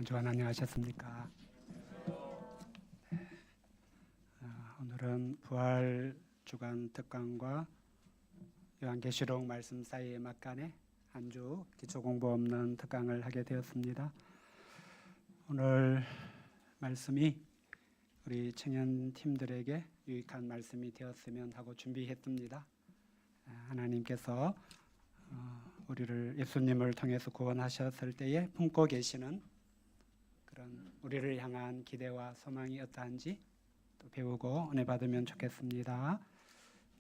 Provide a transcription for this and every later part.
한 주간 안녕하셨습니까? 오늘은 부활 주간 특강과 요한계시록 말씀 사이의 막간에 한 주 기초 공부 없는 특강을 하게 되었습니다. 오늘 말씀이 우리 청년 팀들에게 유익한 말씀이 되었으면 하고 준비했습니다. 하나님께서 우리를 예수님을 통해서 구원하셨을 때에 품고 계시는 그런 우리를 향한 기대와 소망이 어떠한지 또 배우고 은혜 받으면 좋겠습니다.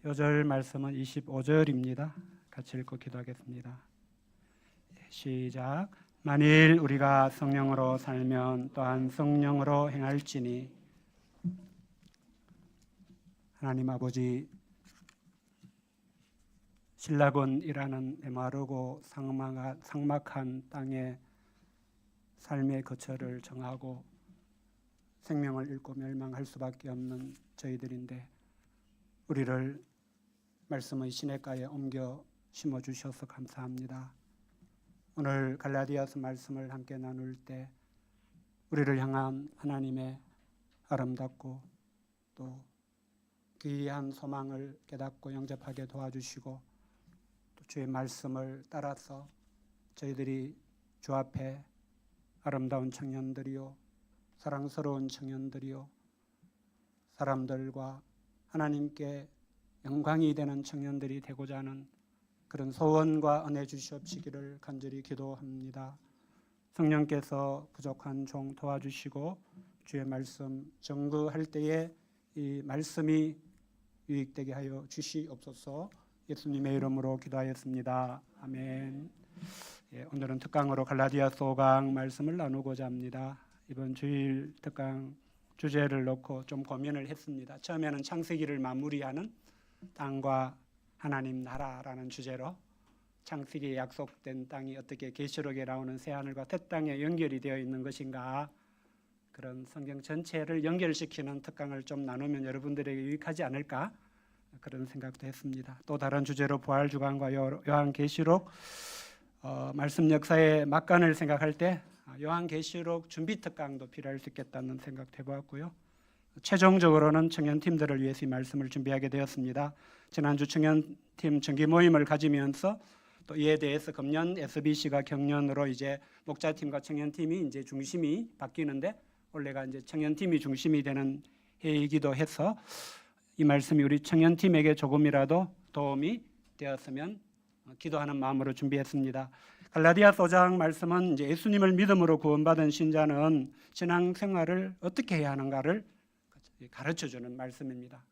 요절 말씀은 25절입니다. 같이 읽고 기도하겠습니다. 시작. 만일 우리가 성령으로 살면 또한 성령으로 행할지니. 하나님 아버지, 신라곤이라는 메마르고 삭막한 땅에 삶의 거처를 정하고 생명을 잃고 멸망할 수밖에 없는 저희들인데 우리를 말씀의 시냇가에 옮겨 심어주셔서 감사합니다. 오늘 갈라디아서 말씀을 함께 나눌 때 우리를 향한 하나님의 아름답고 또 귀한 소망을 깨닫고 영접하게 도와주시고 또 주의 말씀을 따라서 저희들이 주 앞에 아름다운 청년들이요 사랑스러운 청년들이요 사람들과 하나님께 영광이 되는 청년들이 되고자 하는 그런 소원과 은혜 주시옵시기를 간절히 기도합니다. 성령께서 부족한 종 도와주시고 주의 말씀 전구할 때에 이 말씀이 유익되게 하여 주시옵소서. 예수님의 이름으로 기도하였습니다. 아멘. 오늘은 특강으로 갈라디아서 5강 말씀을 나누고자 합니다. 이번 주일 특강 주제를 놓고 좀 고민을 했습니다. 처음에는 창세기를 마무리하는 땅과 하나님 나라라는 주제로 창세기에 약속된 땅이 어떻게 계시록에 나오는 새하늘과 새 땅에 연결이 되어 있는 것인가, 그런 성경 전체를 연결시키는 특강을 좀 나누면 여러분들에게 유익하지 않을까, 그런 생각도 했습니다. 또 다른 주제로 부활주간과 요한계시록 말씀 역사의 막간을 생각할 때 요한계시록 준비 특강도 필요할 수 있겠다는 생각도 해보았고요. 최종적으로는 청년팀들을 위해서 이 말씀을 준비하게 되었습니다. 지난주 청년팀 정기 모임을 가지면서 또 이에 대해서 금년 SBC가 경년으로 이제 목자팀과 청년팀이 이제 중심이 바뀌는데 원래가 이제 청년팀이 중심이 되는 해이기도 해서 이 말씀이 우리 청년팀에게 조금이라도 도움이 되었으면 기도하는 마음으로 준비했습니다. 갈라디아서 5장 말씀은 이제 예수님을 믿음으로 구원받은 신자는 신앙생활을 어떻게 해야 하는가를 가르쳐주는 말씀입니다.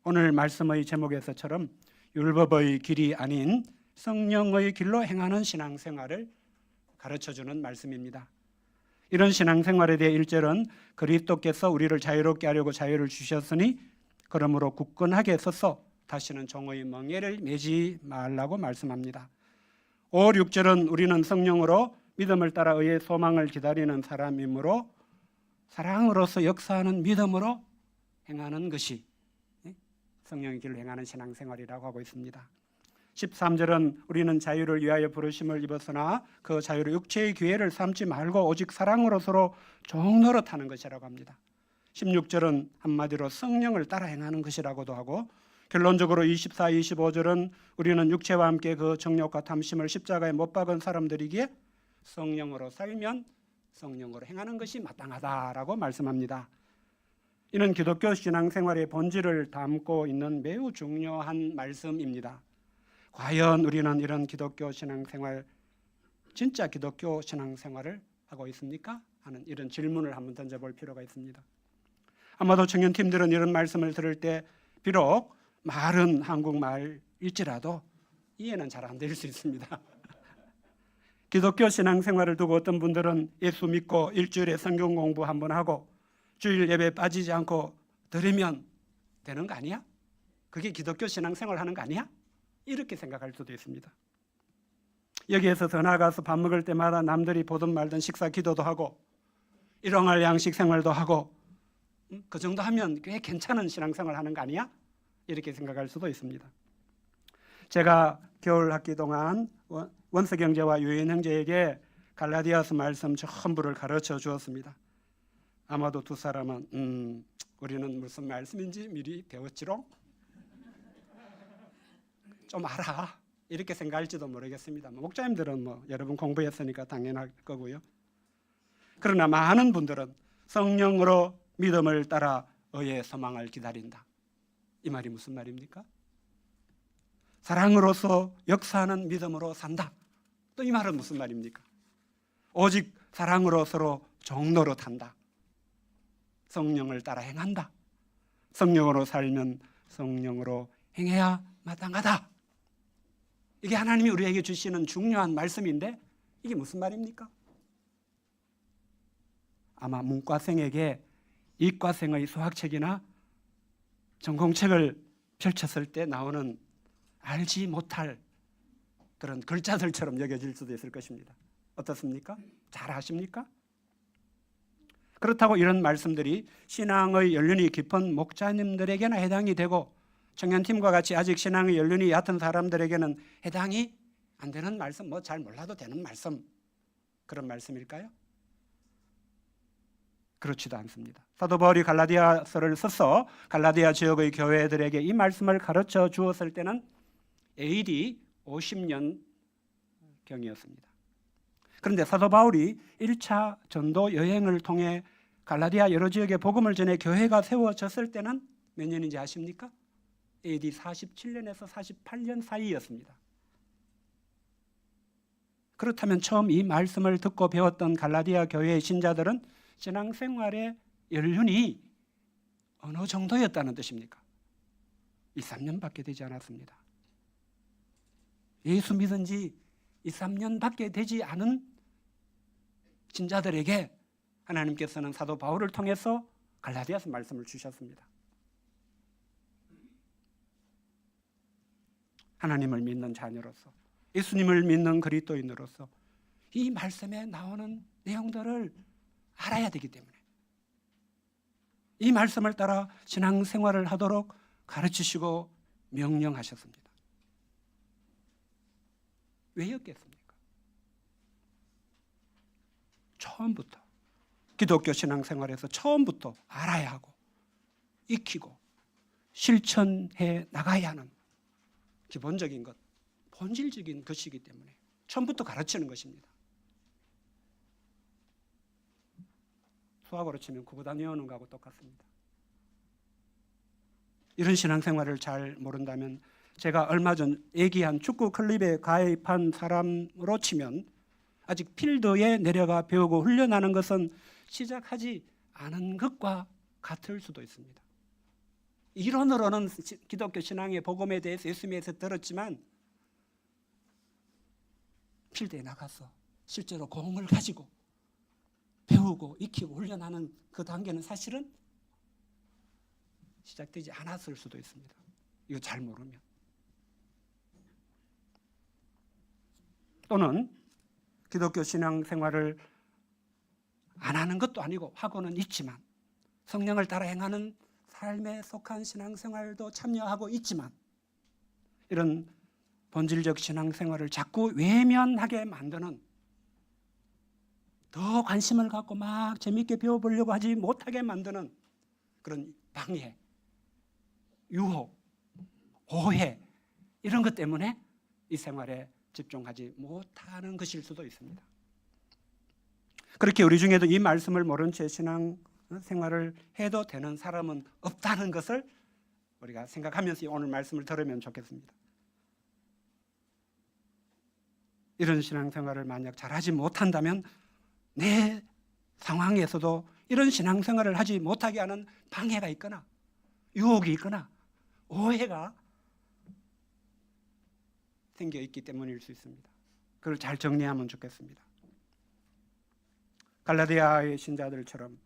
오늘 말씀의 제목에서처럼 율법의 길이 아닌 성령의 길로 행하는 신앙생활을 가르쳐주는 말씀입니다. 이런 신앙생활에 대해 1절은 그리스도께서 우리를 자유롭게 하려고 자유를 주셨으니 그러므로 굳건하게 서서 다시는 종의 멍에를 매지 말라고 말씀합니다. 5, 6절은 우리는 성령으로 믿음을 따라 의의 소망을 기다리는 사람이므로 사랑으로서 역사하는 믿음으로 행하는 것이 성령의 길로 행하는 신앙생활이라고 하고 있습니다. 13절은 우리는 자유를 위하여 부르심을 입었으나 그 자유를 육체의 기회를 삼지 말고 오직 사랑으로 서로 종노릇하는 것이라고 합니다. 16절은 한마디로 성령을 따라 행하는 것이라고도 하고, 결론적으로 24, 25절은 우리는 육체와 함께 그 정욕과 탐심을 십자가에 못 박은 사람들이기에 성령으로 살면 성령으로 행하는 것이 마땅하다라고 말씀합니다. 이는 기독교 신앙생활의 본질을 담고 있는 매우 중요한 말씀입니다. 과연 우리는 이런 기독교 신앙생활, 진짜 기독교 신앙생활을 하고 있습니까? 하는 이런 질문을 한번 던져볼 필요가 있습니다. 아마도 청년팀들은 이런 말씀을 들을 때 비록 말은 한국말일지라도 이해는 잘 안 될 수 있습니다. 기독교 신앙생활을 두고 어떤 분들은 예수 믿고 일주일에 성경 공부 한번 하고 주일 예배 빠지지 않고 들으면 되는 거 아니야? 그게 기독교 신앙생활 하는 거 아니야? 이렇게 생각할 수도 있습니다. 여기에서 더 나아가서 밥 먹을 때마다 남들이 보든 말든 식사 기도도 하고 일용할 양식 생활도 하고 그 정도 하면 꽤 괜찮은 신앙생활 하는 거 아니야? 이렇게 생각할 수도 있습니다. 제가 겨울 학기 동안 원서경제와 유엔 형제에게 갈라디아서 말씀 전부를 가르쳐 주었습니다. 아마도 두 사람은 우리는 무슨 말씀인지 미리 배웠지롱? 좀 알아 이렇게 생각할지도 모르겠습니다. 목자님들은 여러분 공부했으니까 당연할 거고요. 그러나 많은 분들은 성령으로 믿음을 따라 의의 소망을 기다린다. 이 말이 무슨 말입니까? 사랑으로서 역사하는 믿음으로 산다. 또 이 말은 무슨 말입니까? 오직 사랑으로 서로 종로로 탄다. 성령을 따라 행한다. 성령으로 살면 성령으로 행해야 마땅하다. 이게 하나님이 우리에게 주시는 중요한 말씀인데 이게 무슨 말입니까? 아마 문과생에게 이과생의 수학책이나 전공책을 펼쳤을 때 나오는 알지 못할 그런 글자들처럼 여겨질 수도 있을 것입니다. 어떻습니까? 잘 아십니까? 그렇다고 이런 말씀들이 신앙의 연륜이 깊은 목자님들에게나 해당이 되고 청년팀과 같이 아직 신앙의 연륜이 얕은 사람들에게는 해당이 안 되는 말씀, 잘 몰라도 되는 말씀, 그런 말씀일까요? 그렇지도 않습니다. 사도 바울이 갈라디아서를 써서 갈라디아 지역의 교회들에게 이 말씀을 가르쳐 주었을 때는 AD 50년경이었습니다. 그런데 사도 바울이 1차 전도 여행을 통해 갈라디아 여러 지역에 복음을 전해 교회가 세워졌을 때는 몇 년인지 아십니까? AD 47년에서 48년 사이였습니다. 그렇다면 처음 이 말씀을 듣고 배웠던 갈라디아 교회의 신자들은 신앙생활의 연륜이 어느 정도였다는 뜻입니까? 2, 3년밖에 되지 않았습니다. 예수 믿은 지 2, 3년밖에 되지 않은 신자들에게 하나님께서는 사도 바울을 통해서 갈라디아서 말씀을 주셨습니다. 하나님을 믿는 자녀로서, 예수님을 믿는 그리스도인으로서 이 말씀에 나오는 내용들을 알아야 되기 때문에 이 말씀을 따라 신앙생활을 하도록 가르치시고 명령하셨습니다. 왜였겠습니까? 처음부터 기독교 신앙생활에서 처음부터 알아야 하고 익히고 실천해 나가야 하는 기본적인 것, 본질적인 것이기 때문에 처음부터 가르치는 것입니다. 수학으로 치면 구구단 외우는 거하고 똑같습니다. 이런 신앙생활을 잘 모른다면 제가 얼마 전 얘기한 축구 클럽에 가입한 사람으로 치면 아직 필드에 내려가 배우고 훈련하는 것은 시작하지 않은 것과 같을 수도 있습니다. 이론으로는 기독교 신앙의 복음에 대해서 예수님에서 들었지만 필드에 나가서 실제로 공을 가지고 배우고 익히고 훈련하는 그 단계는 사실은 시작되지 않았을 수도 있습니다. 이거 잘 모르면. 또는 기독교 신앙생활을 안 하는 것도 아니고 하고는 있지만 성령을 따라 행하는 삶에 속한 신앙생활도 참여하고 있지만 이런 본질적 신앙생활을 자꾸 외면하게 만드는, 더 관심을 갖고 막 재미있게 배워보려고 하지 못하게 만드는 그런 방해, 유혹, 오해 이런 것 때문에 이 생활에 집중하지 못하는 것일 수도 있습니다. 그렇게 우리 중에도 이 말씀을 모른 채 신앙생활을 해도 되는 사람은 없다는 것을 우리가 생각하면서 오늘 말씀을 들으면 좋겠습니다. 이런 신앙생활을 만약 잘하지 못한다면 내 상황에서도 이런 신앙생활을 하지 못하게 하는 방해가 있거나 유혹이 있거나 오해가 생겨 있기 때문일 수 있습니다. 그걸 잘 정리하면 좋겠습니다. 갈라디아의 신자들처럼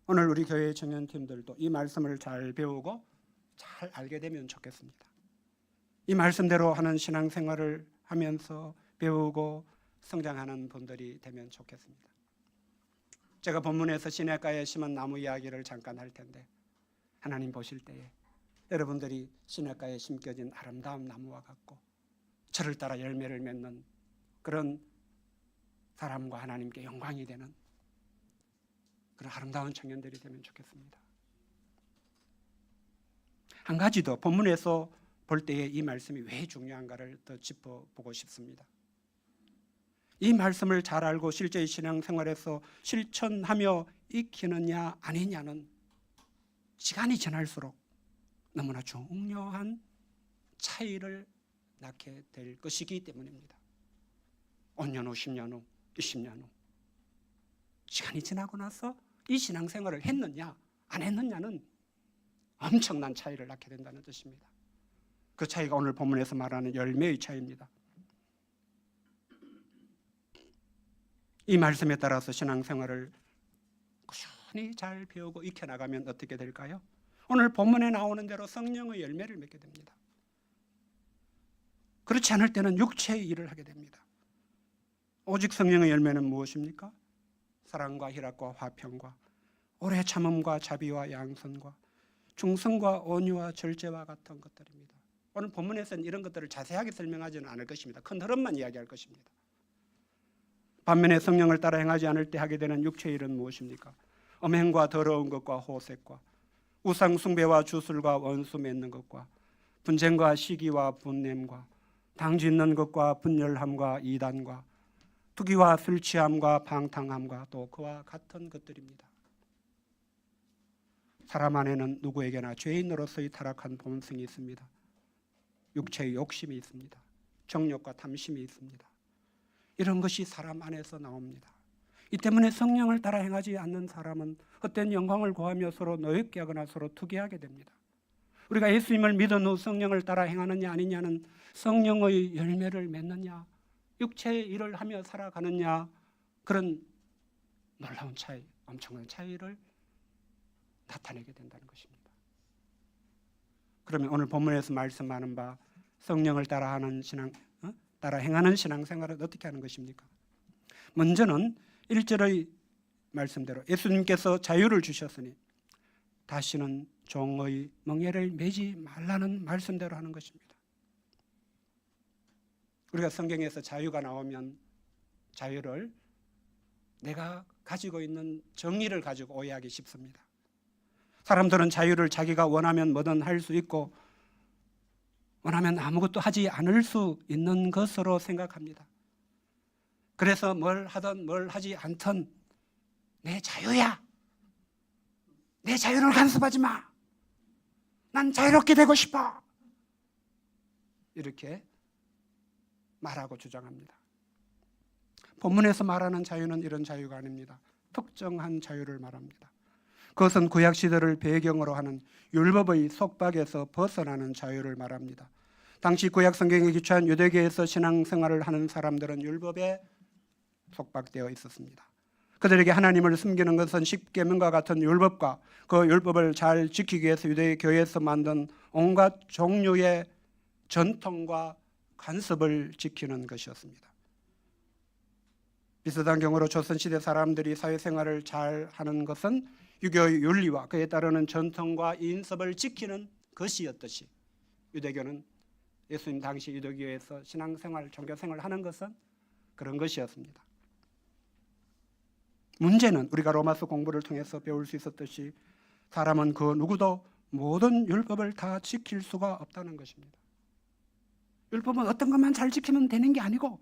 오늘 우리 교회 청년팀들도 이 말씀을 잘 배우고 잘 알게 되면 좋겠습니다. 이 말씀대로 하는 신앙생활을 하면서 배우고 성장하는 분들이 되면 좋겠습니다. 제가 본문에서 시냇가에 심은 나무 이야기를 잠깐 할 텐데 하나님 보실 때에 여러분들이 시냇가에 심겨진 아름다운 나무와 같고 철을 따라 열매를 맺는 그런 사람과 하나님께 영광이 되는 그런 아름다운 청년들이 되면 좋겠습니다. 한 가지 더 본문에서 볼 때에 이 말씀이 왜 중요한가를 더 짚어보고 싶습니다. 이 말씀을 잘 알고 실제의 신앙생활에서 실천하며 익히느냐 아니냐는 시간이 지날수록 너무나 중요한 차이를 낳게 될 것이기 때문입니다. 5년 후, 10년 후, 20년 후 시간이 지나고 나서 이 신앙생활을 했느냐 안 했느냐는 엄청난 차이를 낳게 된다는 뜻입니다. 그 차이가 오늘 본문에서 말하는 열매의 차이입니다. 이 말씀에 따라서 신앙생활을 꾸준히 잘 배우고 익혀나가면 어떻게 될까요? 오늘 본문에 나오는 대로 성령의 열매를 맺게 됩니다. 그렇지 않을 때는 육체의 일을 하게 됩니다. 오직 성령의 열매는 무엇입니까? 사랑과 희락과 화평과 오래 참음과 자비와 양선과 중성과 온유와 절제와 같은 것들입니다. 오늘 본문에서는 이런 것들을 자세하게 설명하지는 않을 것입니다. 큰 흐름만 이야기할 것입니다. 반면에 성령을 따라 행하지 않을 때 하게 되는 육체의 일은 무엇입니까? 음행과 더러운 것과 호색과 우상 숭배와 주술과 원수 맺는 것과 분쟁과 시기와 분냄과 당짓는 것과 분열함과 이단과 투기와 술 취함과 방탕함과 또 그와 같은 것들입니다. 사람 안에는 누구에게나 죄인으로서의 타락한 본성이 있습니다. 육체의 욕심이 있습니다. 정욕과 탐심이 있습니다. 이런 것이 사람 안에서 나옵니다. 이 때문에 성령을 따라 행하지 않는 사람은 헛된 영광을 구하며 서로 노엽게 하거나 서로 투기하게 됩니다. 우리가 예수님을 믿은 후 성령을 따라 행하느냐 아니냐는 성령의 열매를 맺느냐 육체의 일을 하며 살아가느냐 그런 놀라운 차이, 엄청난 차이를 나타내게 된다는 것입니다. 그러면 오늘 본문에서 말씀하는 바 성령을 따라하는 따라 행하는 신앙생활은 어떻게 하는 것입니까? 먼저는 1절의 말씀대로 예수님께서 자유를 주셨으니 다시는 종의 멍에를 매지 말라는 말씀대로 하는 것입니다. 우리가 성경에서 자유가 나오면 자유를 내가 가지고 있는 정의를 가지고 오해하기 쉽습니다. 사람들은 자유를 자기가 원하면 뭐든 할 수 있고 원하면 아무것도 하지 않을 수 있는 것으로 생각합니다. 그래서 뭘 하든 뭘 하지 않든 내 자유야. 내 자유를 간섭하지 마. 난 자유롭게 되고 싶어. 이렇게 말하고 주장합니다. 본문에서 말하는 자유는 이런 자유가 아닙니다. 특정한 자유를 말합니다. 그것은 구약시대를 배경으로 하는 율법의 속박에서 벗어나는 자유를 말합니다. 당시 구약 성경에 기초한 유대교에서 신앙생활을 하는 사람들은 율법에 속박되어 있었습니다. 그들에게 하나님을 숨기는 것은 십계명과 같은 율법과 그 율법을 잘 지키기 위해서 유대교에서 만든 온갖 종류의 전통과 관습을 지키는 것이었습니다. 비슷한 경우로 조선시대 사람들이 사회생활을 잘 하는 것은 유교의 윤리와 그에 따르는 전통과 인습을 지키는 것이었듯이 유대교는 예수님 당시 유대교에서 신앙생활, 종교생활을 하는 것은 그런 것이었습니다. 문제는 우리가 로마서 공부를 통해서 배울 수 있었듯이 사람은 그 누구도 모든 율법을 다 지킬 수가 없다는 것입니다. 율법은 어떤 것만 잘 지키면 되는 게 아니고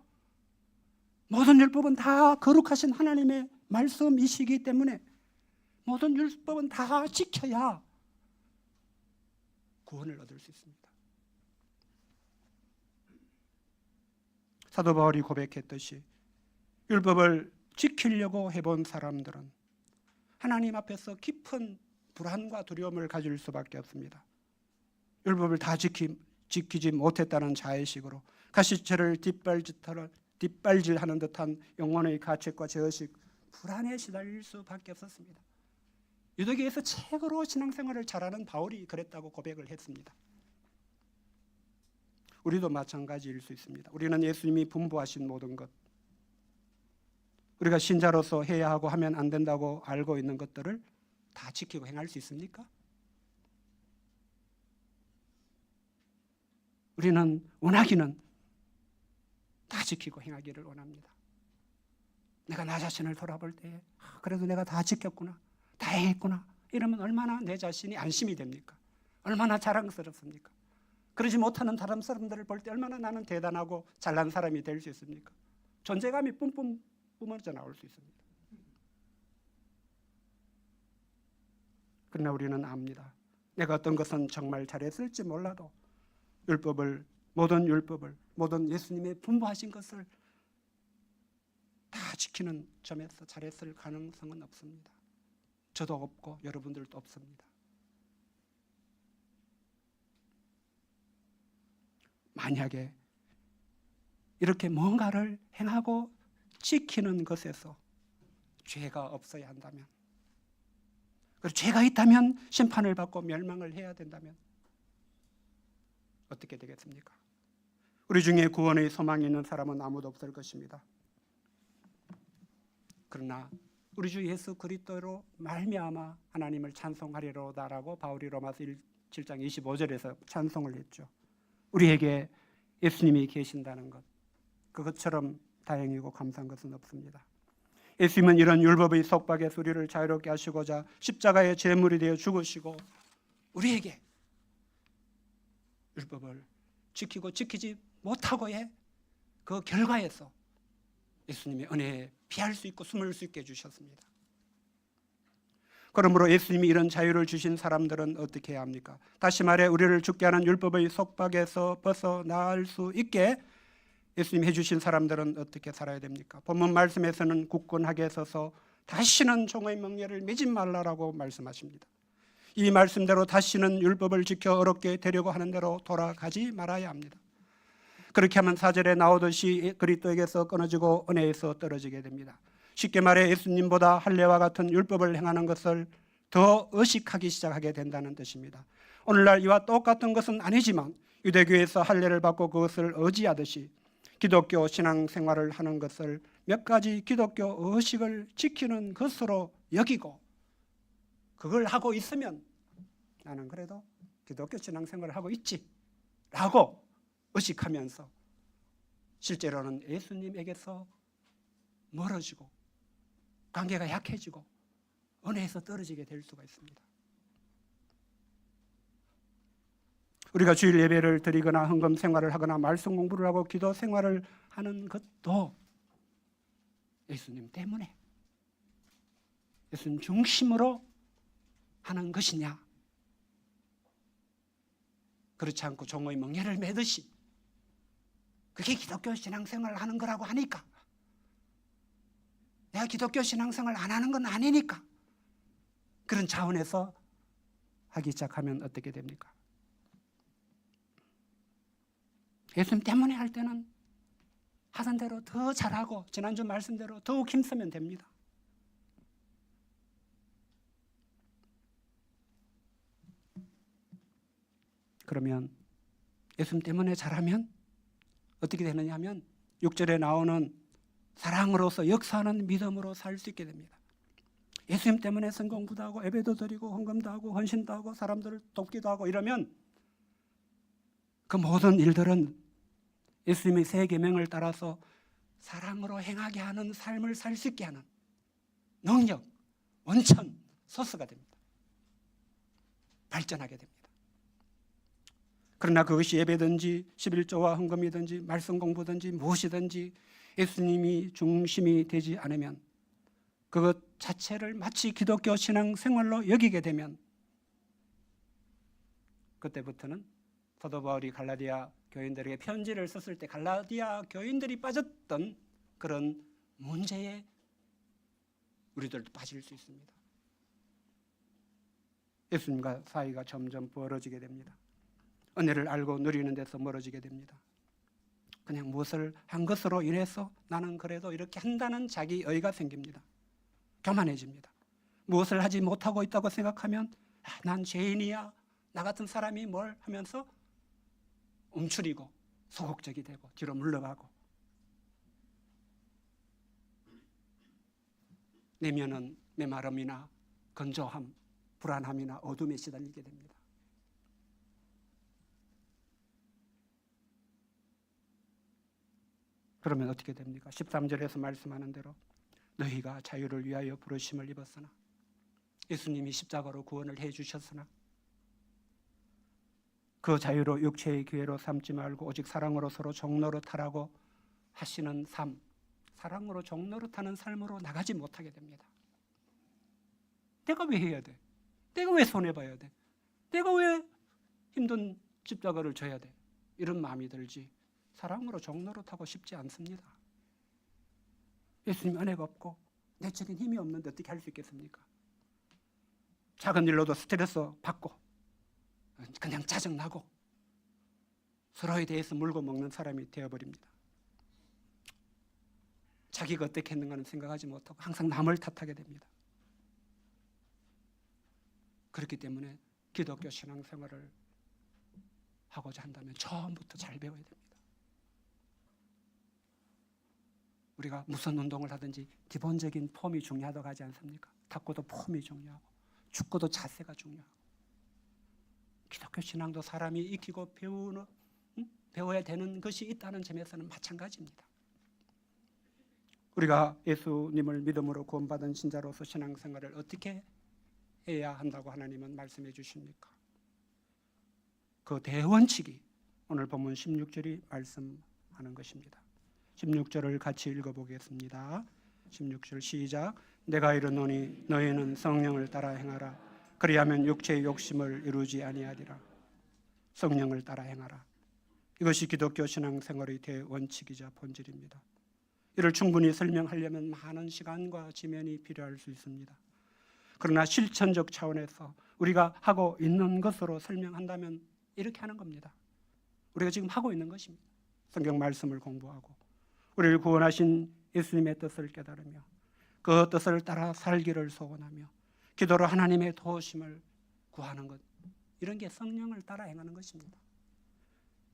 모든 율법은 다 거룩하신 하나님의 말씀이시기 때문에 모든 율법은 다 지켜야 구원을 얻을 수 있습니다. 사도 바울이 고백했듯이 율법을 지키려고 해본 사람들은 하나님 앞에서 깊은 불안과 두려움을 가질 수밖에 없습니다. 율법을 다 지키지 못했다는 자의식으로 가시처를 뒷발질하는 듯한 영혼의 가책과 죄의식, 불안에 시달릴 수밖에 없었습니다. 유대교에서 최고로 신앙생활을 잘하는 바울이 그랬다고 고백을 했습니다. 우리도 마찬가지일 수 있습니다. 우리는 예수님이 분부하신 모든 것, 우리가 신자로서 해야 하고 하면 안 된다고 알고 있는 것들을 다 지키고 행할 수 있습니까? 우리는 원하기는 다 지키고 행하기를 원합니다. 내가 나 자신을 돌아볼 때에 그래도 내가 다 지켰구나, 다 행했구나, 이러면 얼마나 내 자신이 안심이 됩니까? 얼마나 자랑스럽습니까? 그러지 못하는 다른 사람들을 볼 때 얼마나 나는 대단하고 잘난 사람이 될 수 있습니까? 존재감이 뿜뿜 뿜어져 나올 수 있습니다. 그러나 우리는 압니다. 내가 어떤 것은 정말 잘했을지 몰라도 모든 율법을, 모든 예수님의 분부하신 것을 다 지키는 점에서 잘했을 가능성은 없습니다. 저도 없고 여러분들도 없습니다. 만약에 이렇게 뭔가를 행하고 지키는 것에서 죄가 없어야 한다면, 그리고 죄가 있다면 심판을 받고 멸망을 해야 된다면 어떻게 되겠습니까? 우리 중에 구원의 소망이 있는 사람은 아무도 없을 것입니다. 그러나 우리 주 예수 그리스도로 말미암아 하나님을 찬송하리로다라고 바울이 로마서 7장 25절에서 찬송을 했죠. 우리에게 예수님이 계신다는 것, 그것처럼 다행이고 감사한 것은 없습니다. 예수님은 이런 율법의 속박에서 우리를 자유롭게 하시고자 십자가의 제물이 되어 죽으시고 우리에게 율법을 지키고 지키지 못하고의 그 결과에서 예수님의 은혜에 피할 수 있고 숨을 수 있게 해주셨습니다. 그러므로 예수님이 이런 자유를 주신 사람들은 어떻게 해야 합니까? 다시 말해 우리를 죽게 하는 율법의 속박에서 벗어날 수 있게 예수님이 해주신 사람들은 어떻게 살아야 됩니까? 본문 말씀에서는 굳건하게 서서 다시는 종의 명예를 매지 말라라고 말씀하십니다. 이 말씀대로 다시는 율법을 지켜 어렵게 되려고 하는 대로 돌아가지 말아야 합니다. 그렇게 하면 4절에 나오듯이 그리스도에게서 끊어지고 은혜에서 떨어지게 됩니다. 쉽게 말해 예수님보다 할례와 같은 율법을 행하는 것을 더 의식하기 시작하게 된다는 뜻입니다. 오늘날 이와 똑같은 것은 아니지만 유대교에서 할례를 받고 그것을 의지하듯이 기독교 신앙생활을 하는 것을 몇 가지 기독교 의식을 지키는 것으로 여기고 그걸 하고 있으면 나는 그래도 기독교 신앙생활을 하고 있지 라고 의식하면서 실제로는 예수님에게서 멀어지고 관계가 약해지고 은혜에서 떨어지게 될 수가 있습니다. 우리가 주일 예배를 드리거나 헌금 생활을 하거나 말씀 공부를 하고 기도 생활을 하는 것도 예수님 때문에 예수님 중심으로 하는 것이냐, 그렇지 않고 종의 멍에를 매듯이 그게 기독교 신앙생활을 하는 거라고 하니까, 내가 기독교 신앙생활을 안 하는 건 아니니까 그런 차원에서 하기 시작하면 어떻게 됩니까? 예수님 때문에 할 때는 하던 대로 더 잘하고 지난주 말씀대로 더욱 힘쓰면 됩니다. 그러면 예수님 때문에 잘하면 어떻게 되느냐 하면 6절에 나오는 사랑으로서 역사하는 믿음으로 살 수 있게 됩니다. 예수님 때문에 성공부도 하고 예배도 드리고 헌금도 하고 헌신도 하고 사람들을 돕기도 하고 이러면 그 모든 일들은 예수님의 세 계명을 따라서 사랑으로 행하게 하는 삶을 살 수 있게 하는 능력, 원천, 소스가 됩니다. 발전하게 됩니다. 그러나 그것이 예배든지 11조와 헌금이든지 말씀 공부든지 무엇이든지 예수님이 중심이 되지 않으면, 그것 자체를 마치 기독교 신앙 생활로 여기게 되면 그때부터는 사도 바울이 갈라디아 교인들에게 편지를 썼을 때 갈라디아 교인들이 빠졌던 그런 문제에 우리들도 빠질 수 있습니다. 예수님과 사이가 점점 벌어지게 됩니다. 은혜를 알고 누리는 데서 멀어지게 됩니다. 그냥 무엇을 한 것으로 인해서 나는 그래도 이렇게 한다는 자기의가 생깁니다. 교만해집니다. 무엇을 하지 못하고 있다고 생각하면 난 죄인이야, 나 같은 사람이 뭘 하면서 움츠리고 소극적이 되고 뒤로 물러가고 내면은 메마름이나 건조함, 불안함이나 어둠에 시달리게 됩니다. 그러면 어떻게 됩니까? 13절에서 말씀하는 대로 너희가 자유를 위하여 부르심을 입었으나 예수님이 십자가로 구원을 해주셨으나 그 자유로 육체의 기회로 삼지 말고 오직 사랑으로 서로 종노릇하라고 하시는 삶, 사랑으로 종노릇하는 삶으로 나가지 못하게 됩니다. 내가 왜 해야 돼? 내가 왜 손해봐야 돼? 내가 왜 힘든 십자가를 져야 돼? 이런 마음이 들지 사랑으로 종노릇하고 싶지 않습니다. 예수님 은혜가 없고 내적인 힘이 없는데 어떻게 할 수 있겠습니까? 작은 일로도 스트레스 받고 그냥 짜증나고 서로에 대해서 물고 먹는 사람이 되어버립니다. 자기가 어떻게 했는가는 생각하지 못하고 항상 남을 탓하게 됩니다. 그렇기 때문에 기독교 신앙생활을 하고자 한다면 처음부터 잘 배워야 됩니다. 우리가 무슨 운동을 하든지 기본적인 폼이 중요하다고 하지 않습니까? 탁구도 폼이 중요하고 축구도 자세가 중요하고 기독교 신앙도 사람이 익히고 배워야 되는 것이 있다는 점에서는 마찬가지입니다. 우리가 예수님을 믿음으로 구원받은 신자로서 신앙생활을 어떻게 해야 한다고 하나님은 말씀해 주십니까? 그 대원칙이 오늘 본문 16절이 말씀하는 것입니다. 16절을 같이 읽어보겠습니다. 16절 시작. 내가 이르노니 너희는 성령을 따라 행하라. 그리하면 육체의 욕심을 이루지 아니하리라. 성령을 따라 행하라. 이것이 기독교 신앙생활의 대원칙이자 본질입니다. 이를 충분히 설명하려면 많은 시간과 지면이 필요할 수 있습니다. 그러나 실천적 차원에서 우리가 하고 있는 것으로 설명한다면 이렇게 하는 겁니다. 우리가 지금 하고 있는 것입니다. 성경 말씀을 공부하고 우리를 구원하신 예수님의 뜻을 깨달으며 그 뜻을 따라 살기를 소원하며 기도로 하나님의 도우심을 구하는 것, 이런 게 성령을 따라 행하는 것입니다.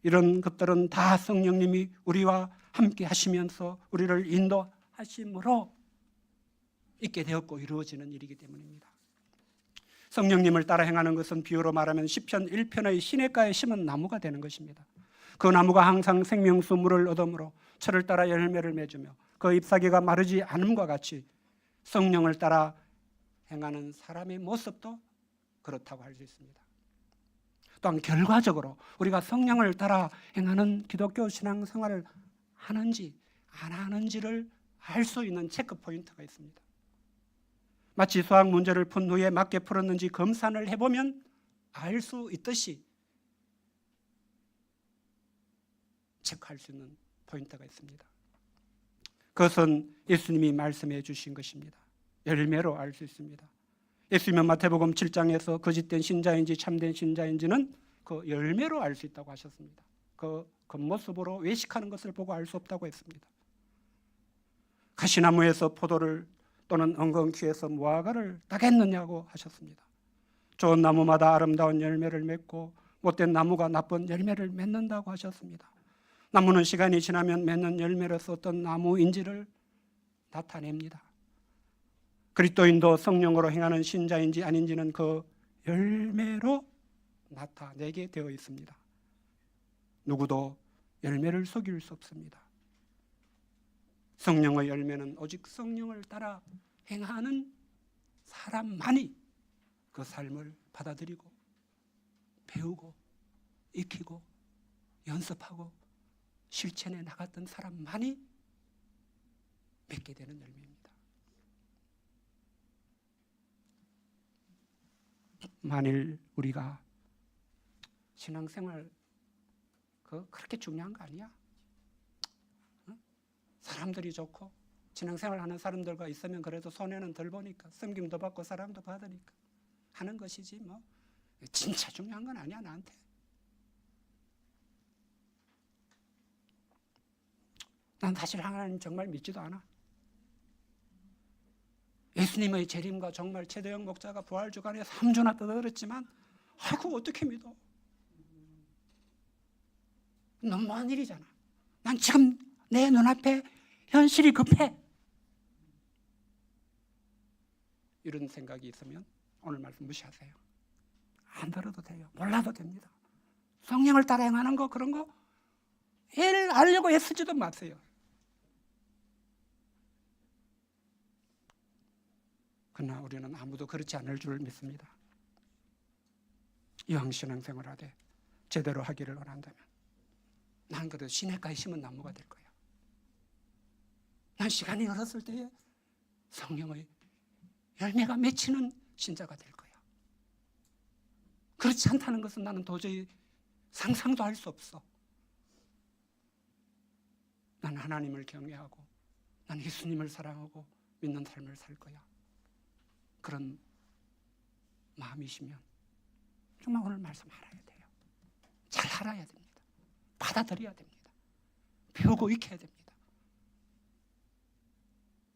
이런 것들은 다 성령님이 우리와 함께 하시면서 우리를 인도하심으로 있게 되었고 이루어지는 일이기 때문입니다. 성령님을 따라 행하는 것은 비유로 말하면 시편 1편의 시냇가에 심은 나무가 되는 것입니다. 그 나무가 항상 생명수 물을 얻으므로 철을 따라 열매를 맺으며 그 잎사귀가 마르지 않음과 같이 성령을 따라 행하는 사람의 모습도 그렇다고 할 수 있습니다. 또한 결과적으로 우리가 성령을 따라 행하는 기독교 신앙생활을 하는지 안 하는지를 알 수 있는 체크 포인트가 있습니다. 마치 수학 문제를 푼 후에 맞게 풀었는지 검산을 해보면 알 수 있듯이 체크할 수 있는 포인트가 있습니다. 그것은 예수님이 말씀해 주신 것입니다. 열매로 알 수 있습니다. 예수님은 마태복음 7장에서 거짓된 신자인지 참된 신자인지는 그 열매로 알 수 있다고 하셨습니다. 그 겉모습으로 외식하는 것을 보고 알 수 없다고 했습니다. 가시나무에서 포도를 또는 엉겅퀴에서 무화과를 따겠느냐고 하셨습니다. 좋은 나무마다 아름다운 열매를 맺고 못된 나무가 나쁜 열매를 맺는다고 하셨습니다. 나무는 시간이 지나면 맺는 열매로서 어떤 나무인지를 나타냅니다. 그리스도인도 성령으로 행하는 신자인지 아닌지는 그 열매로 나타내게 되어 있습니다. 누구도 열매를 속일 수 없습니다. 성령의 열매는 오직 성령을 따라 행하는 사람만이 그 삶을 받아들이고 배우고 익히고 연습하고 실천해 나갔던 사람만이 맺게 되는 열매입니다. 만일 우리가 신앙생활 그렇게 중요한 거 아니야? 사람들이 좋고 신앙생활 하는 사람들과 있으면 그래도 손해는 덜 보니까 섬김도 받고 사랑도 받으니까 하는 것이지 뭐 진짜 중요한 건 아니야 나한테. 난 사실 하나님 정말 믿지도 않아. 예수님의 재림과 정말 최대영 목자가 부활주간에 3주나 떠들었지만 아이고 어떻게 믿어? 너무한 일이잖아. 난 지금 내 눈앞에 현실이 급해. 이런 생각이 있으면 오늘 말씀 무시하세요. 안 들어도 돼요. 몰라도 됩니다. 성령을 따라 행하는 거 그런 거 애를 알려고 애쓰지도 마세요. 그러나 우리는 아무도 그렇지 않을 줄 믿습니다. 이왕 신앙생활하되 제대로 하기를 원한다면 난 그래도 시냇가에 심은 나무가 될 거야. 난 시간이 흘렀을 때에 성령의 열매가 맺히는 신자가 될 거야. 그렇지 않다는 것은 나는 도저히 상상도 할 수 없어. 나는 하나님을 경외하고 나는 예수님을 사랑하고 믿는 삶을 살 거야. 그런 마음이시면 정말 오늘 말씀 알아야 돼요. 잘 알아야 됩니다. 받아들여야 됩니다. 배우고 익혀야 됩니다.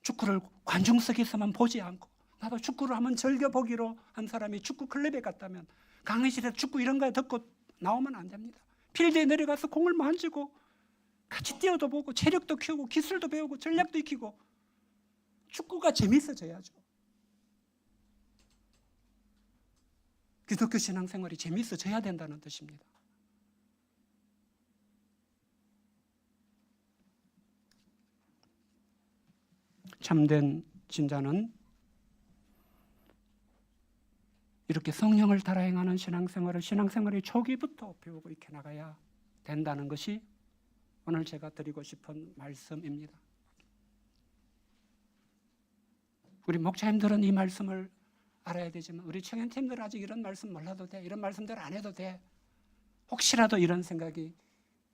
축구를 관중석에서만 보지 않고 나도 축구를 한번 즐겨보기로 한 사람이 축구 클럽에 갔다면 강의실에서 축구 이런 거 듣고 나오면 안 됩니다. 필드에 내려가서 공을 만지고 같이 뛰어도 보고 체력도 키우고 기술도 배우고 전략도 익히고 축구가 재밌어져야죠. 기독교 신앙생활이 재밌어져야 된다는 뜻입니다. 참된 신자는 이렇게 성령을 따라 행하는 신앙생활을 신앙생활의 초기부터 배우고 익혀나가야 된다는 것이 오늘 제가 드리고 싶은 말씀입니다. 우리 목사님들은 이 말씀을 알아야 되지만 우리 청년팀들은 아직 이런 말씀 몰라도 돼. 이런 말씀들 안 해도 돼. 혹시라도 이런 생각이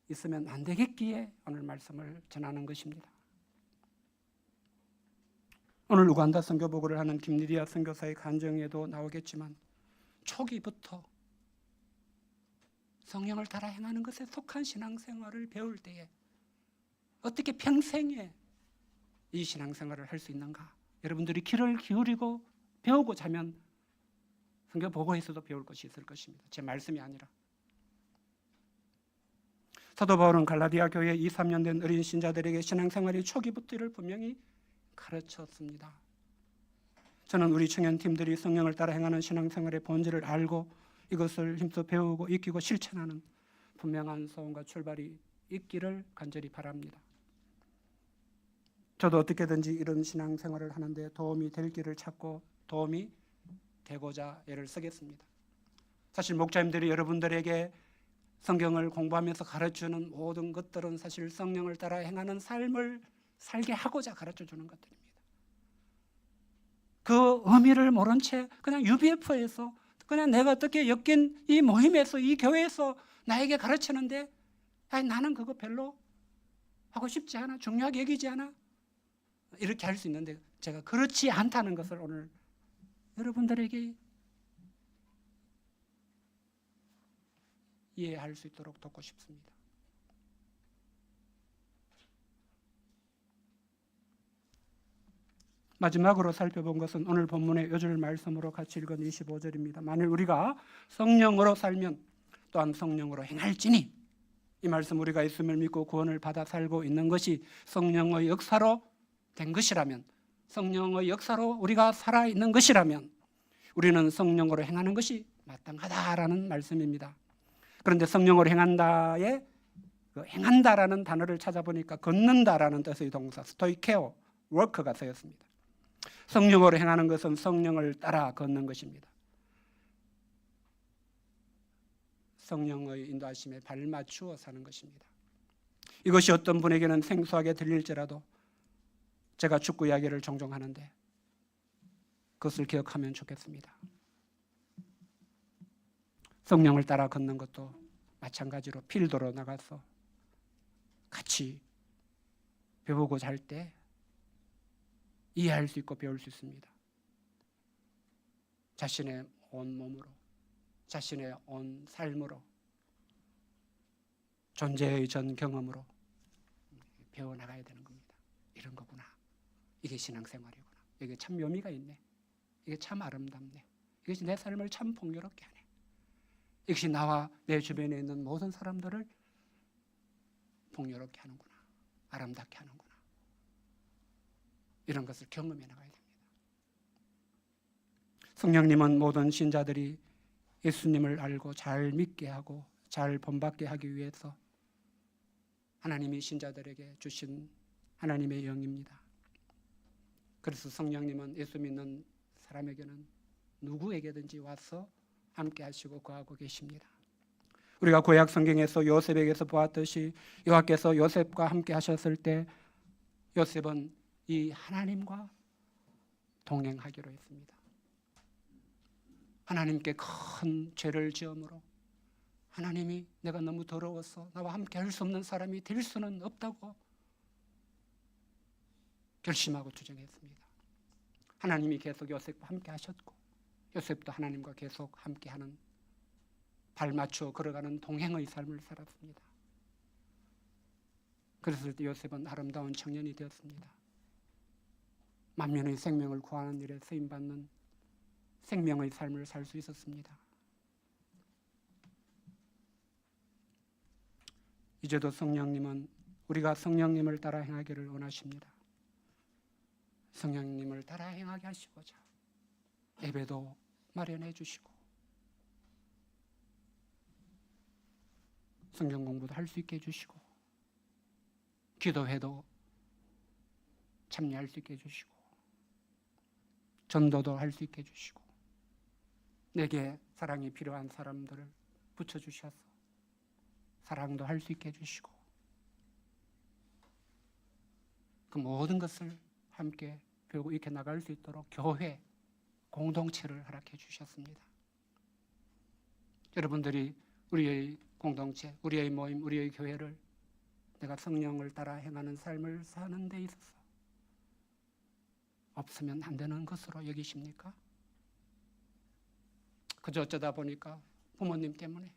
있으면 안 되겠기에 오늘 말씀을 전하는 것입니다. 오늘 우간다 선교보고를 하는 김리디아 선교사의 간증에도 나오겠지만 초기부터 성령을 따라 행하는 것에 속한 신앙생활을 배울 때에 어떻게 평생에 이 신앙생활을 할 수 있는가? 여러분들이 귀를 기울이고 배우고자 하면 선교보고에서도 배울 것이 있을 것입니다. 제 말씀이 아니라. 사도 바울은 갈라디아 교회 2, 3년 된 어린 신자들에게 신앙생활의 초기부터 이를 분명히 가르쳤습니다. 저는 우리 청년팀들이 성령을 따라 행하는 신앙생활의 본질을 알고 이것을 힘써 배우고 익히고 실천하는 분명한 소원과 출발이 있기를 간절히 바랍니다. 저도 어떻게든지 이런 신앙생활을 하는데 도움이 될 길을 찾고 도움이 되고자 애를 쓰겠습니다. 사실 목자님들이 여러분들에게 성경을 공부하면서 가르쳐주는 모든 것들은 사실 성령을 따라 행하는 삶을 살게 하고자 가르쳐주는 것들입니다. 그 의미를 모른 채 그냥 UBF에서 그냥 내가 어떻게 엮인 이 모임에서 이 교회에서 나에게 가르치는데 아니, 나는 그거 별로 하고 싶지 않아. 중요하게 여기지 않아. 이렇게 할 수 있는데 제가 그렇지 않다는 것을 오늘 여러분들에게 이해할 수 있도록 돕고 싶습니다. 마지막으로 살펴본 것은 오늘 본문의 요절 말씀으로 같이 읽은 25절입니다. 만일 우리가 성령으로 살면 또한 성령으로 행할지니, 이 말씀 우리가 있음을 믿고 구원을 받아 살고 있는 것이 성령의 역사로 된 것이라면, 성령의 역사로 우리가 살아있는 것이라면 우리는 성령으로 행하는 것이 마땅하다라는 말씀입니다. 그런데 성령으로 행한다에 행한다라는 단어를 찾아보니까 걷는다라는 뜻의 동사 스토이케오 워크가 쓰였습니다. 성령으로 행하는 것은 성령을 따라 걷는 것입니다. 성령의 인도하심에 발맞추어 사는 것입니다. 이것이 어떤 분에게는 생소하게 들릴지라도 제가 축구 이야기를 종종 하는데 그것을 기억하면 좋겠습니다. 성령을 따라 걷는 것도 마찬가지로 필드로 나가서 같이 배우고자 할 때 이해할 수 있고 배울 수 있습니다. 자신의 온 몸으로, 자신의 온 삶으로, 존재의 전 경험으로 배워나가야 되는 겁니다. 이런 거구나. 이게 신앙생활이구나. 이게 참 묘미가 있네. 이게 참 아름답네. 이것이 내 삶을 참 풍요롭게 하네. 이것이 나와 내 주변에 있는 모든 사람들을 풍요롭게 하는구나. 아름답게 하는구나. 이런 것을 경험해 나가야 됩니다. 성령님은 모든 신자들이 예수님을 알고 잘 믿게 하고 잘 본받게 하기 위해서 하나님이 신자들에게 주신 하나님의 영입니다. 그래서 성령님은 예수 믿는 사람에게는 누구에게든지 와서 함께 하시고 거하고 계십니다. 우리가 구약 성경에서 요셉에게서 보았듯이 여호와께서 요셉과 함께 하셨을 때 요셉은 이 하나님과 동행하기로 했습니다. 하나님께 큰 죄를 지음으로 하나님이 내가 너무 더러워서 나와 함께 할 수 없는 사람이 될 수는 없다고 결심하고 주장했습니다. 하나님이 계속 요셉과 함께 하셨고 요셉도 하나님과 계속 함께하는 발 맞추어 걸어가는 동행의 삶을 살았습니다. 그랬을 때 요셉은 아름다운 청년이 되었습니다. 만민의 생명을 구하는 일에 쓰임받는 생명의 삶을 살 수 있었습니다. 이제도 성령님은 우리가 성령님을 따라 행하기를 원하십니다. 성령님을 따라 행하게 하시고자 예배도 마련해 주시고 성경 공부도 할 수 있게 해주시고 기도회도 참여할 수 있게 해주시고 전도도 할 수 있게 해주시고 내게 사랑이 필요한 사람들을 붙여주셔서 사랑도 할 수 있게 해주시고 그 모든 것을 함께 배우고 이렇게 나갈 수 있도록 교회 공동체를 허락해 주셨습니다. 여러분들이 우리의 공동체, 우리의 모임, 우리의 교회를 내가 성령을 따라 행하는 삶을 사는 데 있어서 없으면 안 되는 것으로 여기십니까? 그저 어쩌다 보니까 부모님 때문에,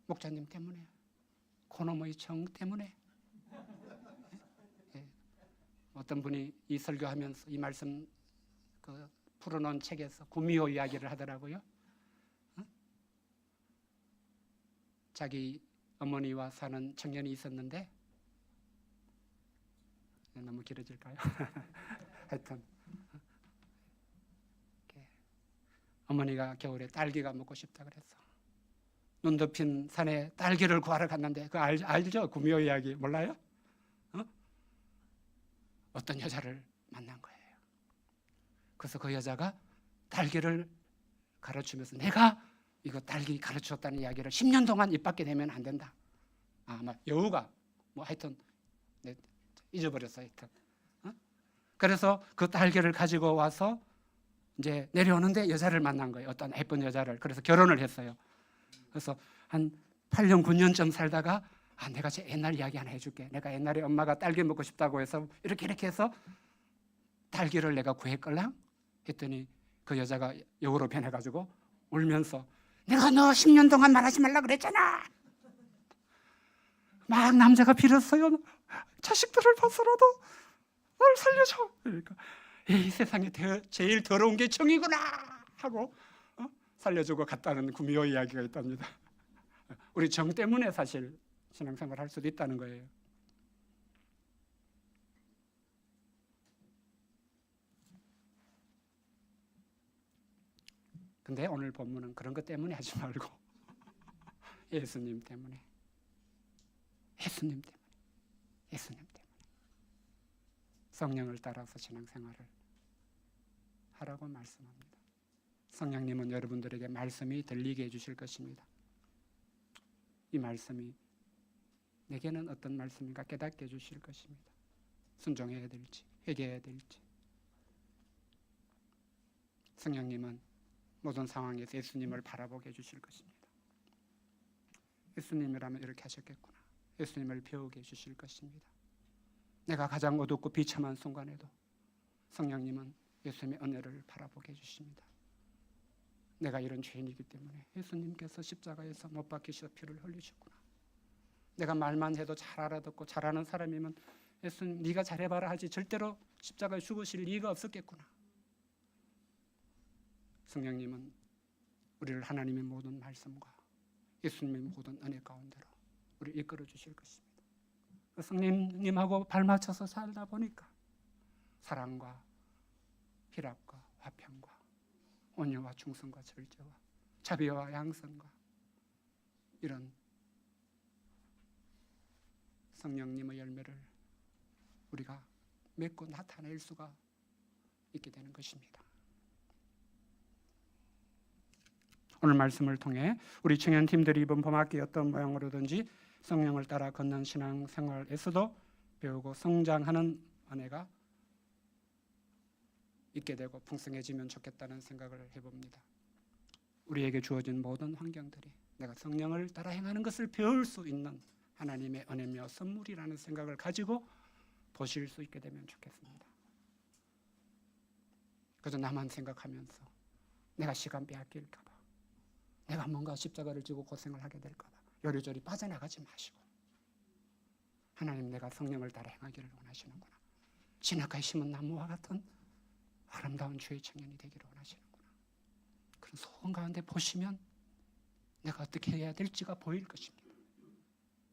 목사님 때문에, 그놈의 정 때문에 어떤 분이 이 설교하면서 이 말씀 풀어놓은 책에서 구미호 이야기를 하더라고요. 자기 어머니와 사는 청년이 있었는데 너무 길어질까요? 하여튼 어머니가 겨울에 딸기가 먹고 싶다 그랬어. 눈 덮인 산에 딸기를 구하러 갔는데 그거 알죠? 구미호 이야기 몰라요? 어떤 여자를 만난 거예요. 그래서 그 여자가 딸기를 가르치면서 내가 이거 딸기 가르쳤다는 이야기를 10년 동안 입 밖에 내면 안 된다. 아마 여우가 뭐 하여튼 잊어버렸어요. 하여튼. 그래서 그 딸기를 가지고 와서 이제 내려오는데 여자를 만난 거예요. 어떤 예쁜 여자를. 그래서 결혼을 했어요. 그래서 한 8년 9년쯤 살다가 내가 제 옛날 이야기 하나 해줄게. 내가 옛날에 엄마가 딸기 먹고 싶다고 해서 이렇게 해서 딸기를 내가 구했걸랑 했더니 그 여자가 여우로 변해가지고 울면서 내가 너 10년 동안 말하지 말라 그랬잖아. 막 남자가 빌었어요. 자식들을 봐서라도 날 살려줘. 그러니까 이 세상에 제일 더러운 게 정이구나 하고 살려주고 갔다는 구미호 이야기가 있답니다. 우리 정 때문에 사실 신앙생활 할 수도 있다는 거예요. 근데 오늘 본문은 그런 것 때문에 하지 말고 예수님 때문에 성령을 따라서 신앙생활을 하라고 말씀합니다. 성령님은 여러분들에게 말씀이 들리게 해주실 것입니다. 이 말씀이 내게는 어떤 말씀인가 깨닫게 해주실 것입니다. 순종해야 될지 회개해야 될지. 성령님은 모든 상황에서 예수님을 바라보게 해주실 것입니다. 예수님이라면 이렇게 하셨겠구나. 예수님을 배우게 해주실 것입니다. 내가 가장 어둡고 비참한 순간에도 성령님은 예수님의 은혜를 바라보게 해주십니다. 내가 이런 죄인이기 때문에 예수님께서 십자가에서 못 박히셔 피를 흘리셨구나. 내가 말만 해도 잘 알아듣고 잘하는 사람이면 예수님 네가 잘해봐라 하지 절대로 십자가에 죽으실 이유가 없었겠구나. 성령님은 우리를 하나님의 모든 말씀과 예수님의 모든 은혜 가운데로 우리를 이끌어 주실 것입니다. 성령님하고 발맞춰서 살다 보니까 사랑과 희락과 화평과 온유와 충성과 절제와 자비와 양선과 이런 성령님의 열매를 우리가 맺고 나타낼 수가 있게 되는 것입니다. 오늘 말씀을 통해 우리 청년팀들이 이번 봄학기 어떤 모양으로든지 성령을 따라 걷는 신앙생활에서도 배우고 성장하는 은혜가 있게 되고 풍성해지면 좋겠다는 생각을 해봅니다. 우리에게 주어진 모든 환경들이 내가 성령을 따라 행하는 것을 배울 수 있는 하나님의 은혜며 선물이라는 생각을 가지고 보실 수 있게 되면 좋겠습니다. 그저 나만 생각하면서 내가 시간 빼앗길까 봐, 내가 뭔가 십자가를 지고 고생을 하게 될까 봐 요리조리 빠져나가지 마시고, 하나님 내가 성령을 따라 행하기를 원하시는구나, 진흙가에 심은 나무와 같은 아름다운 주의 청년이 되기를 원하시는구나, 그런 소원 가운데 보시면 내가 어떻게 해야 될지가 보일 것입니다.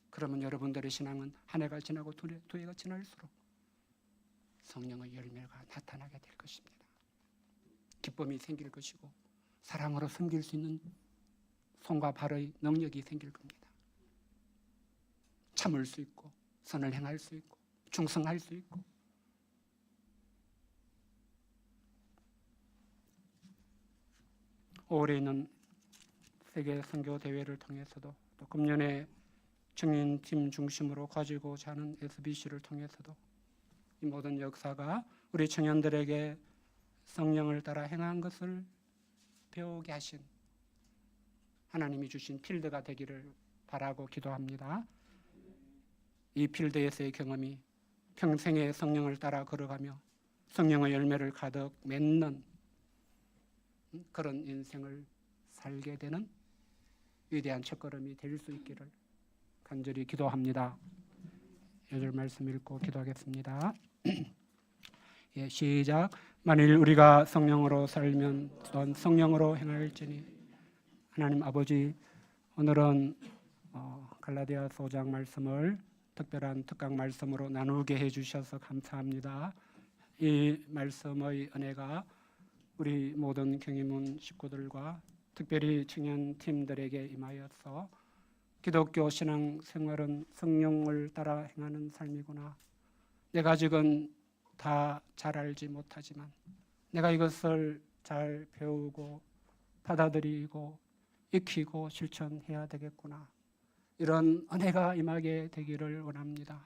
그러면 여러분들의 신앙은 한 해가 지나고 두 해가 지날수록 성령의 열매가 나타나게 될 것입니다. 기쁨이 생길 것이고 사랑으로 섬길 수 있는 손과 발의 능력이 생길 겁니다. 참을 수 있고 선을 행할 수 있고 충성할 수 있고, 올해 있는 세계 선교 대회를 통해서도 또 금년에 청년팀 중심으로 가지고자 하는 SBC를 통해서도 이 모든 역사가 우리 청년들에게 성령을 따라 행한 것을 배우게 하신 하나님이 주신 필드가 되기를 바라고 기도합니다. 이 필드에서의 경험이 평생의 성령을 따라 걸어가며 성령의 열매를 가득 맺는 그런 인생을 살게 되는 위대한 첫걸음이 될 수 있기를 간절히 기도합니다. 8절 말씀 읽고 기도하겠습니다. 예, 시작. 만일 우리가 성령으로 살면 또한 성령으로 행할지니. 하나님 아버지, 오늘은 갈라디아서 5장 말씀을 특별한 특강 말씀으로 나누게 해주셔서 감사합니다. 이 말씀의 은혜가 우리 모든 경희문 식구들과 특별히 청년팀들에게 임하여서 기독교 신앙생활은 성령을 따라 행하는 삶이구나, 내가 아직은 다 잘 알지 못하지만 내가 이것을 잘 배우고 받아들이고 익히고 실천해야 되겠구나, 이런 은혜가 임하게 되기를 원합니다.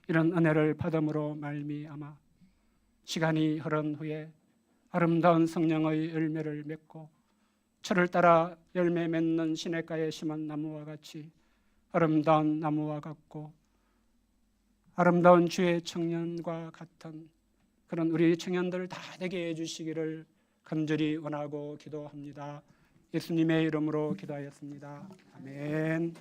이런 은혜를 받음으로 말미암아 시간이 흐른 후에 아름다운 성령의 열매를 맺고 철을 따라 열매 맺는 시냇가에 심은 나무와 같이 아름다운 나무와 같고 아름다운 주의 청년과 같은 그런 우리 청년들 다 되게 해주시기를 간절히 원하고 기도합니다. 예수님의 이름으로 기도하였습니다. 아멘.